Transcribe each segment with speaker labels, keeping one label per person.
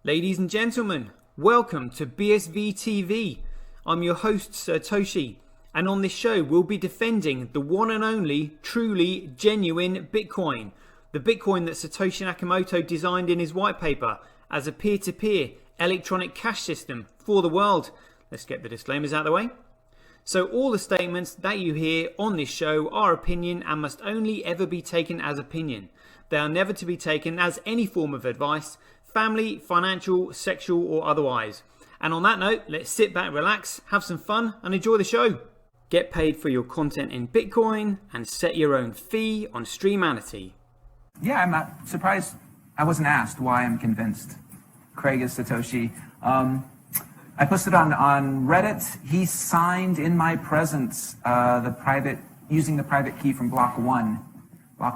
Speaker 1: Ladies and gentlemen, welcome to BSV TV. I'm your host Satoshi, and on this show we'll be defending the one and only, truly genuine Bitcoin. The Bitcoin that Satoshi Nakamoto designed in his white paper as a peer-to-peer electronic cash system for the world. Let's get the disclaimers out of the way. So all the statements that you hear on this show are opinion and must only ever be taken as opinion. They are never to be taken as any form of advice, family, financial, sexual or otherwise. And on that note, let's sit back, relax, have some fun and enjoy the show. Get paid for your content in Bitcoin and set your own fee on Streamanity.
Speaker 2: Yeah, I'm not surprised I wasn't asked why I'm convinced Craig is Satoshi. I posted on Reddit. He signed in my presence using the private key from block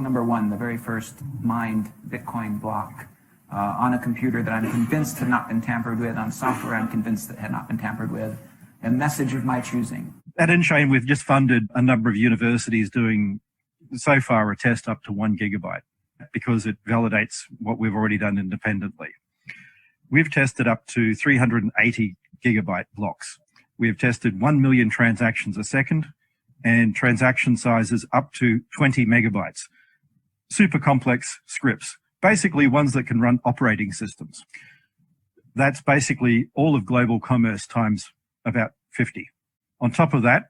Speaker 2: number one, the very first mined Bitcoin block. On a computer that I'm convinced had not been tampered with, on software I'm convinced that had not been tampered with, a message of my choosing.
Speaker 3: At InChain, we've just funded a number of universities doing, so far, a test up to 1 gigabyte because it validates what we've already done independently. We've tested up to 380 gigabyte blocks. We've tested 1 million transactions a second and transaction sizes up to 20 megabytes. Super complex scripts. Basically ones that can run operating systems. That's basically all of global commerce times about 50. On top of that,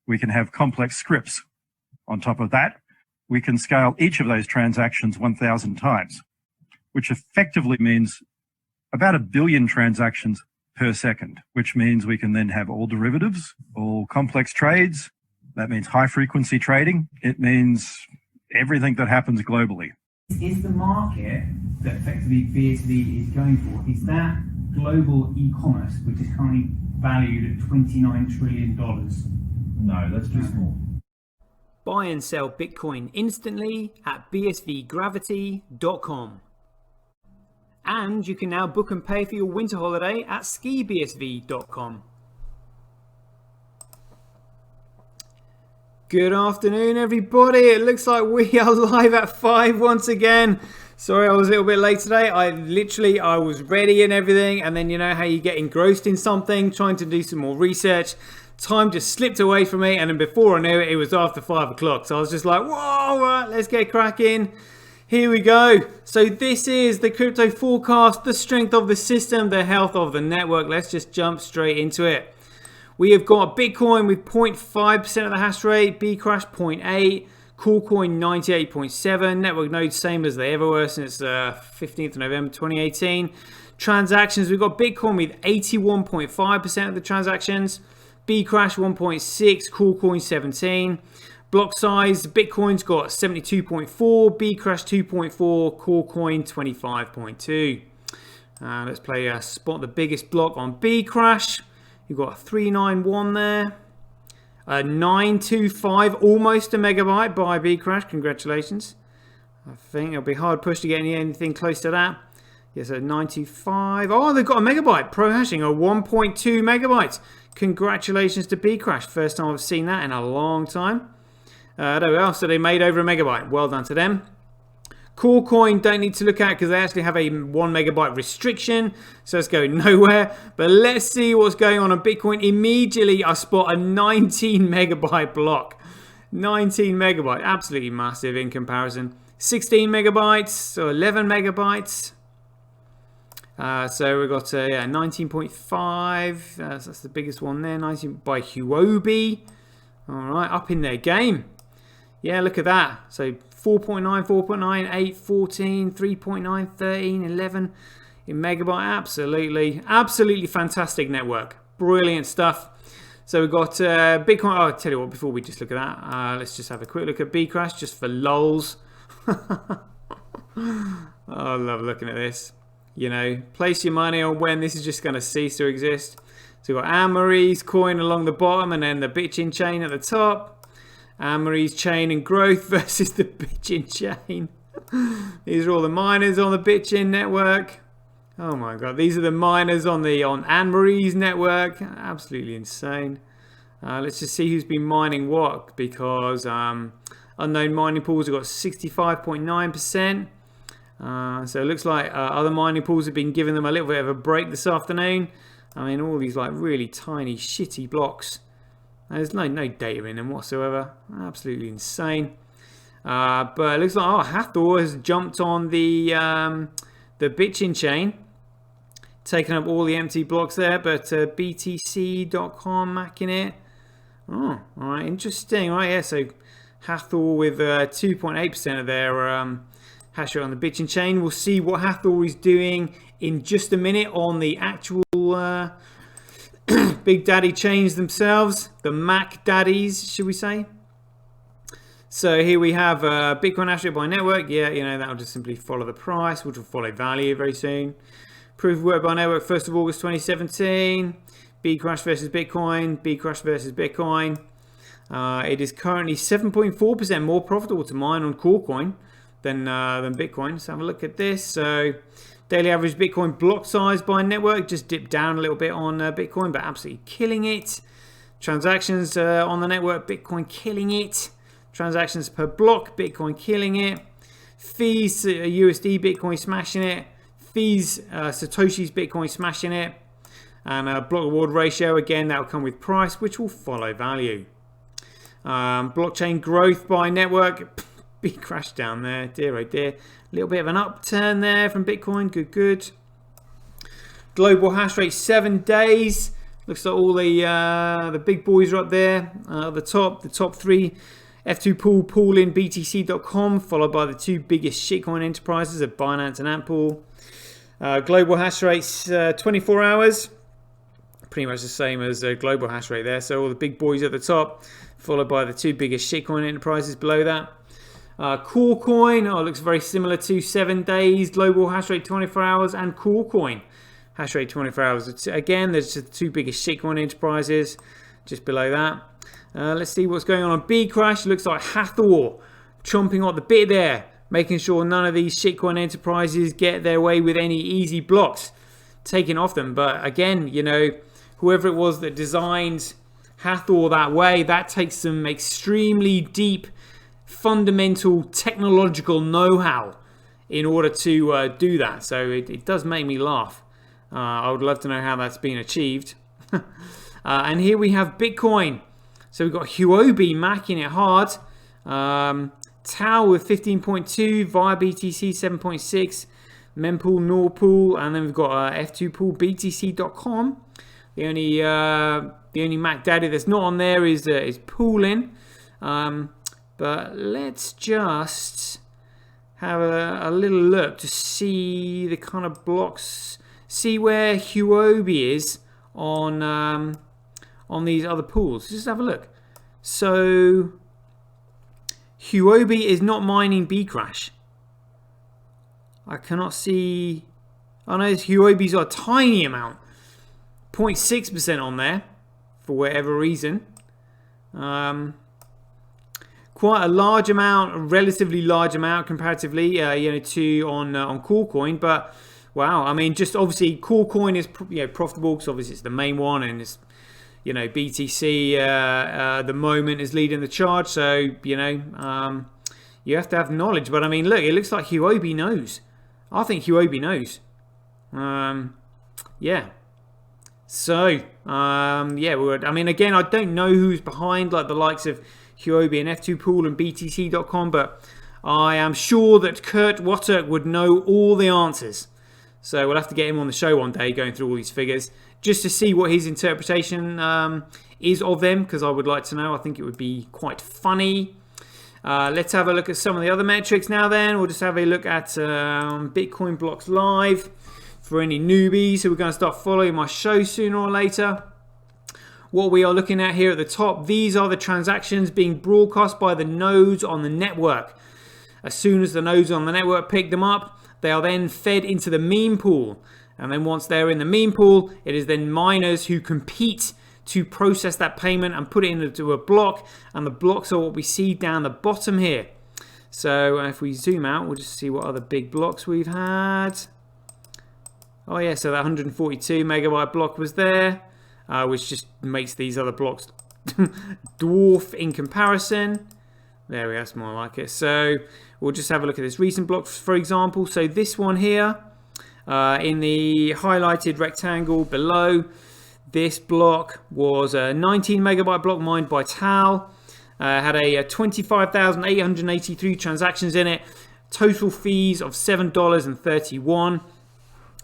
Speaker 3: we can have complex scripts. On top of that, we can scale each of those transactions 1,000 times, which effectively means about 1 billion transactions per second, which means we can then have all derivatives, all complex trades. That means high frequency trading. It means everything that happens globally.
Speaker 4: Is the market that effectively BSV is going for, is that global e-commerce, which is currently valued at $29 trillion?
Speaker 5: No, that's too small.
Speaker 1: Buy and sell Bitcoin instantly at bsvgravity.com. And you can now book and pay for your winter holiday at skibsv.com. Good afternoon, everybody. It looks like we are live at 5 once again. Sorry, I was a little bit late today. I was ready and everything. And then you know how you get engrossed in something, trying to do some more research. Time just slipped away from me. And then before I knew it, it was after 5 o'clock. So I was just like, whoa, right, let's get cracking. Here we go. So this is the crypto forecast, the strength of the system, the health of the network. Let's just jump straight into it. We have got Bitcoin with 0.5% of the hash rate, Bcrash 0.8, Coolcoin 98.7, network nodes same as they ever were since 15th of November 2018. Transactions, we've got Bitcoin with 81.5% of the transactions, Bcrash 1.6, Coolcoin 17. Block size, Bitcoin's got 72.4, Bcrash 2.4, Coolcoin 25.2. Let's play spot the biggest block on Bcrash. You've got a 391 there, a 925, almost a megabyte by Bcrash. Congratulations. I think it'll be hard push to get anything close to that. Yes, a 925. Oh, they've got a megabyte. Pro hashing, a 1.2 megabytes. Congratulations to Bcrash. First time I've seen that in a long time. There we are. So they made over a megabyte. Well done to them. Coolcoin don't need to look at because they actually have a 1 megabyte restriction, so it's going nowhere. But let's see what's going on Bitcoin. Immediately I spot a 19 megabyte block. 19 megabyte, absolutely massive in comparison. 16 megabytes, so 11 megabytes. So we've got 19.5, that's the biggest one there, 19 by Huobi. All right, up in their game. Yeah, look at that. So 4.9, 4.9, 8, 14, 3.9, 13, 11 in megabyte. Absolutely fantastic network. Brilliant stuff. So we've got Bitcoin. Oh, I'll tell you what, before we just look at that, let's just have a quick look at Bcrash just for lols. Oh, I love looking at this. You know, place your money on when this is just going to cease to exist. So we've got Anne-Marie's coin along the bottom and then the bitchin chain at the top. Anne-Marie's chain and growth versus the bitchin chain. These are all the miners on the bitchin network. Oh my god, these are the miners on Anne-Marie's network. Absolutely insane. Let's just see who's been mining what, because unknown mining pools have got 65.9%. So it looks like other mining pools have been giving them a little bit of a break this afternoon. I mean, all these like really tiny, shitty blocks. There's no data in them whatsoever. Absolutely insane. But it looks like Hathor has jumped on the bitchin chain, taking up all the empty blocks there. But BTC.com macking it. Oh, all right, interesting. All right, yeah. So Hathor with 2.8% of their hash rate on the bitchin chain. We'll see what Hathor is doing in just a minute on the actual Big Daddy chains themselves, the Mac Daddies, should we say? So here we have Bitcoin hash rate by network. Yeah, you know, that'll just simply follow the price, which will follow value very soon. Proof of work by network, 1st of August 2017. Bcrash versus Bitcoin. Bcrash versus Bitcoin. It is currently 7.4% more profitable to mine on CoreCoin than Bitcoin. Let's have a look at this. So daily average Bitcoin block size by network just dipped down a little bit on Bitcoin, but absolutely killing it. Transactions on the network, Bitcoin killing it. Transactions per block, Bitcoin killing it. Fees, USD, Bitcoin smashing it. Fees, Satoshi's, Bitcoin smashing it. And block reward ratio, again, that will come with price, which will follow value. Blockchain growth by network, big crash down there, dear oh dear. A little bit of an upturn there from Bitcoin, good. Global hash rate 7 days. Looks like all the big boys are up there. The top three, F2 pool in BTC.com, followed by the two biggest shitcoin enterprises of Binance and Antpool. Global hash rates 24 hours. Pretty much the same as global hash rate there. So all the big boys at the top, followed by the two biggest shitcoin enterprises below that. CoreCoin, looks very similar to 7 days, global hash rate 24 hours, and CoreCoin hash rate 24 hours. Again, there's the two biggest shitcoin enterprises just below that. Let's see what's going on Bcrash. Looks like Hathor chomping on the bit there, making sure none of these shitcoin enterprises get their way with any easy blocks taken off them. But again, you know, whoever it was that designed Hathor that way, that takes some extremely deep, fundamental technological know-how in order to do that. So it does make me laugh. I would love to know how that's been achieved. And here we have Bitcoin. So we've got Huobi macking it hard. Tau with 15.2, via BTC 7.6, mempool, Norpool, and then we've got F2 pool, BTC.com. The only Mac Daddy that's not on there is pooling. But let's just have a little look to see the kind of blocks, see where Huobi is on these other pools. Just have a look. So Huobi is not mining Bcrash. I cannot see. I know Huobi's got a tiny amount, 0.6% on there for whatever reason. Quite a large amount, a relatively large amount comparatively, to on CoreCoin. But wow, I mean, just obviously CoreCoin is profitable because obviously it's the main one, and it's BTC the moment is leading the charge. So you have to have knowledge. But I mean, look, it looks like Huobi knows. I think Huobi knows. Yeah. So I mean, again, I don't know who's behind like the likes of Huobi and F2 Pool and BTC.com, but I am sure that Kurt Wotterk would know all the answers. So we'll have to get him on the show one day going through all these figures just to see what his interpretation is of them, because I would like to know. I think it would be quite funny. Let's have a look at some of the other metrics now then. We'll just have a look at Bitcoin Blocks Live for any newbies who are going to start following my show sooner or later. What we are looking at here at the top, these are the transactions being broadcast by the nodes on the network. As soon as the nodes on the network pick them up, they are then fed into the meme pool. And then once they're in the meme pool, it is then miners who compete to process that payment and put it into a block. And the blocks are what we see down the bottom here. So if we zoom out, we'll just see what other big blocks we've had. Oh yeah, so that 142 megabyte block was there. Which just makes these other blocks dwarf in comparison. There we go, that's more like it. So we'll just have a look at this recent block, for example. So this one here, in the highlighted rectangle below, this block was a 19 megabyte block mined by Tal. Had a 25,883 transactions in it. Total fees of $7.31.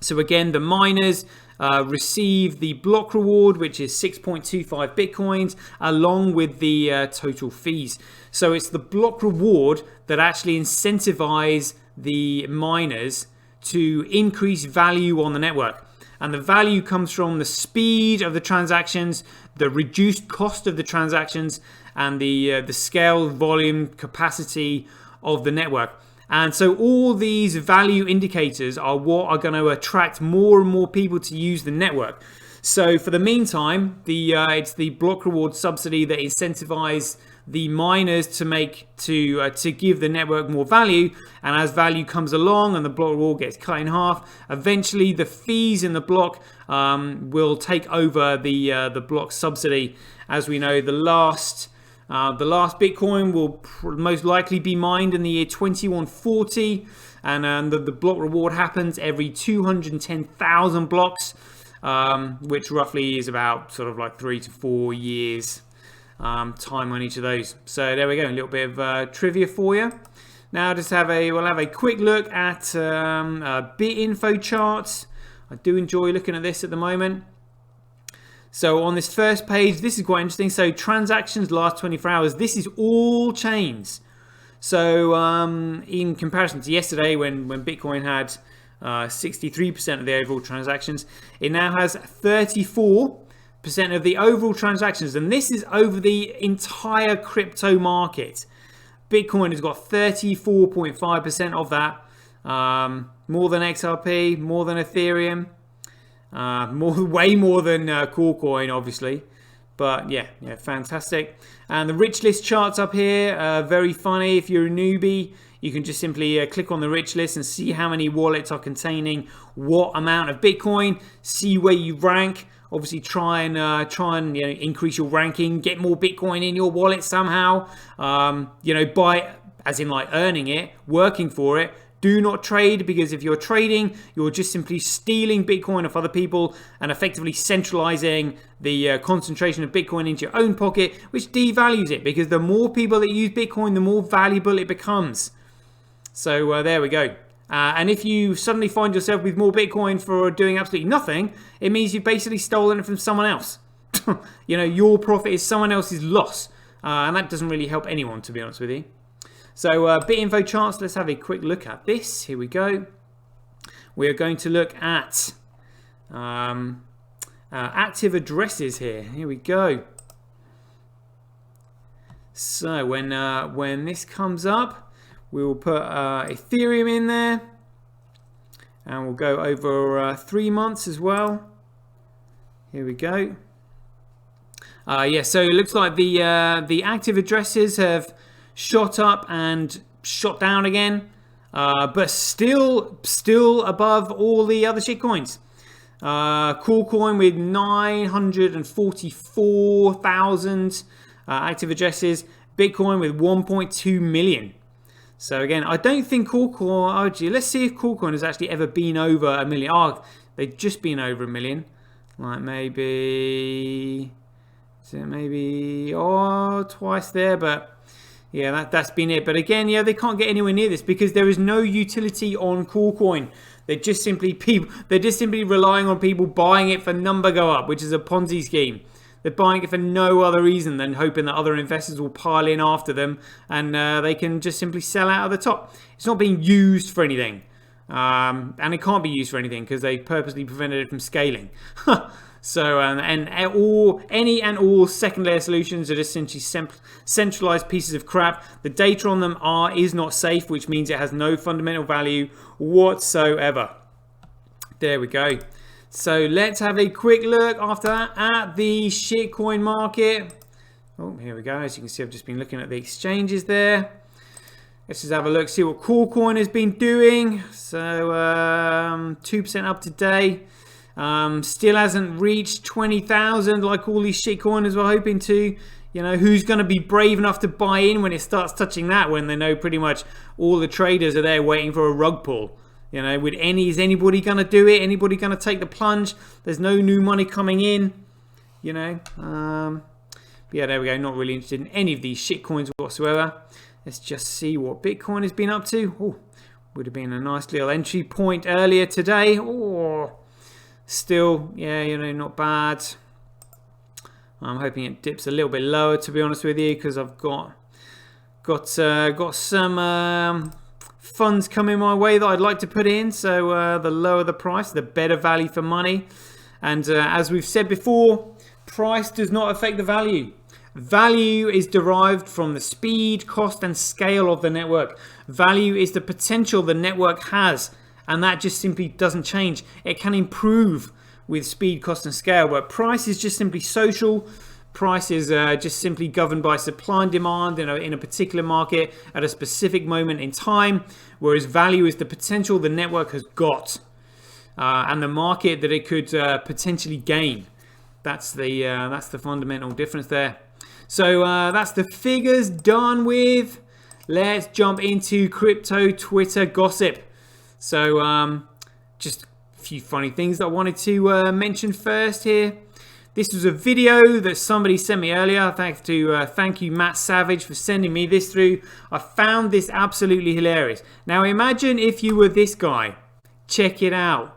Speaker 1: So again, the miners receive the block reward, which is 6.25 bitcoins, along with the total fees. So it's the block reward that actually incentivize the miners to increase value on the network. And the value comes from the speed of the transactions, the reduced cost of the transactions, and the scale, volume, capacity of the network. And so all these value indicators are what are going to attract more and more people to use the network. So for the meantime, it's the block reward subsidy that incentivizes the miners to give the network more value. And as value comes along and the block reward gets cut in half, eventually the fees in the block will take over the block subsidy. As we know, the last Bitcoin will most likely be mined in the year 2140, and the block reward happens every 210,000 blocks, which roughly is about sort of like 3 to 4 years time on each of those. So there we go, a little bit of trivia for you. Now we'll have a quick look at BitInfo charts. I do enjoy looking at this at the moment. So on this first page, this is quite interesting. So transactions last 24 hours. This is all chains. So in comparison to yesterday, when Bitcoin had 63% of the overall transactions, it now has 34% of the overall transactions. And this is over the entire crypto market. Bitcoin has got 34.5% of that. More than XRP, more than Ethereum. Way more than Coolcoin, obviously, but yeah, fantastic. And the rich list charts up here, very funny. If you're a newbie, you can just simply click on the rich list and see how many wallets are containing what amount of Bitcoin. See where you rank. Obviously, try and increase your ranking, get more Bitcoin in your wallet somehow. By as in like earning it, working for it. Do not trade, because if you're trading, you're just simply stealing Bitcoin off other people and effectively centralizing the concentration of Bitcoin into your own pocket, which devalues it, because the more people that use Bitcoin, the more valuable it becomes. So there we go. And if you suddenly find yourself with more Bitcoin for doing absolutely nothing, it means you've basically stolen it from someone else. Your profit is someone else's loss. And that doesn't really help anyone, to be honest with you. So BitInfo charts, let's have a quick look at this. Here we go. We are going to look at active addresses here. Here we go. So when this comes up, we will put Ethereum in there. And we'll go over 3 months as well. Here we go. So it looks like the active addresses have shot up and shot down again, but still above all the other shitcoins. Coolcoin with 944,000 active addresses. Bitcoin with 1.2 million. So again, I don't think Coolcoin. Oh, gee, let's see if Coolcoin has actually ever been over a million. Oh, they've just been over a million. Like maybe twice there, but. Yeah, that's been it. But again, they can't get anywhere near this because there is no utility on Coolcoin. They're just simply relying on people buying it for number go up, which is a Ponzi scheme. They're buying it for no other reason than hoping that other investors will pile in after them and they can just simply sell out at the top. It's not being used for anything. And it can't be used for anything because they purposely prevented it from scaling. So, any and all second layer solutions are just essentially centralized pieces of crap. The data on them is not safe, which means it has no fundamental value whatsoever. There we go. So let's have a quick look after that at the shitcoin market. Oh, here we go. As you can see, I've just been looking at the exchanges there. Let's just have a look, see what Coolcoin has been doing. So 2% up today. Still hasn't reached 20,000 like all these shitcoiners were hoping to. You know, who's going to be brave enough to buy in when it starts touching that, when they know pretty much all the traders are there waiting for a rug pull? You know, is anybody going to do it? Anybody going to take the plunge? There's no new money coming in, you know. But yeah, there we go. Not really interested in any of these shit coins whatsoever. Let's just see what Bitcoin has been up to. Oh, would have been a nice little entry point earlier today. Oh, still, yeah, you know, not bad. I'm hoping it dips a little bit lower, to be honest with you, because I've got some funds coming my way that I'd like to put in. So the lower the price, the better value for money. And as we've said before, price does not affect the value. Value is derived from the speed, cost, and scale of the network. Value is the potential the network has, and that just simply doesn't change. It can improve with speed, cost, and scale, but price is just simply social. Price is just simply governed by supply and demand in a particular market at a specific moment in time, whereas value is the potential the network has got and the market that it could potentially gain. That's the fundamental difference there. So that's the figures done with. Let's jump into crypto Twitter gossip. So just a few funny things that I wanted to mention first here. This was a video that somebody sent me earlier. Thank you, Matt Savage, for sending me this through. I found this absolutely hilarious. Now imagine if you were this guy. Check it out.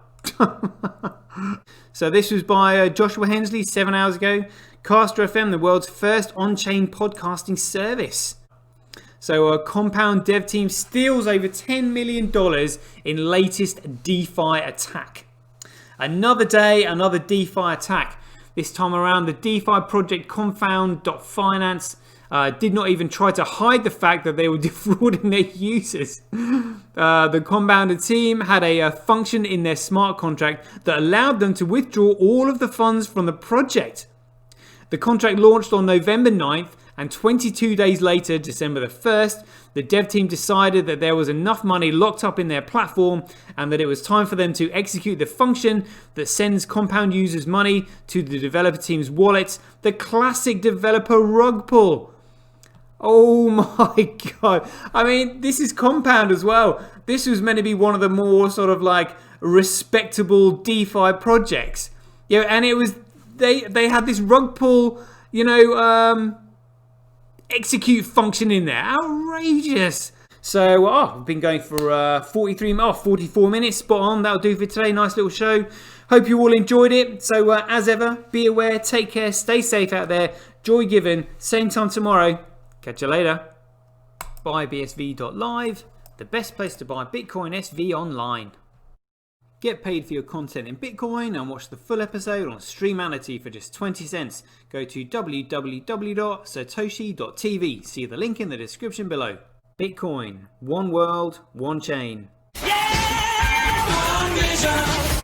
Speaker 1: So this was by Joshua Hensley 7 hours ago. Caster FM, the world's first on-chain podcasting service. So a Compound dev team steals over $10 million in latest DeFi attack. Another day, another DeFi attack. This time around, the DeFi project Confound.finance did not even try to hide the fact that they were defrauding their users. The Compounder team had a function in their smart contract that allowed them to withdraw all of the funds from the project. The contract launched on November 9th, and 22 days later, December the 1st, the dev team decided that there was enough money locked up in their platform and that it was time for them to execute the function that sends Compound users money to the developer team's wallets, the classic developer rug pull. Oh my god. I mean, this is Compound as well. This was meant to be one of the more sort of like respectable DeFi projects. Yeah, and it was they had this rug pull, you know, execute function in there. Outrageous. So I've been going for 44 minutes. Spot on. That'll do for today. Nice little show. Hope you all enjoyed it. So as ever, be aware, take care, stay safe out there. Joy given. Same time tomorrow. Catch you later. BuyBSV.live, the best place to buy Bitcoin SV online. Get paid for your content in Bitcoin and watch the full episode on Streamanity for just 20 cents. Go to www.satoshi.tv. See the link in the description below. Bitcoin, one world, one chain.
Speaker 6: Yeah! One vision.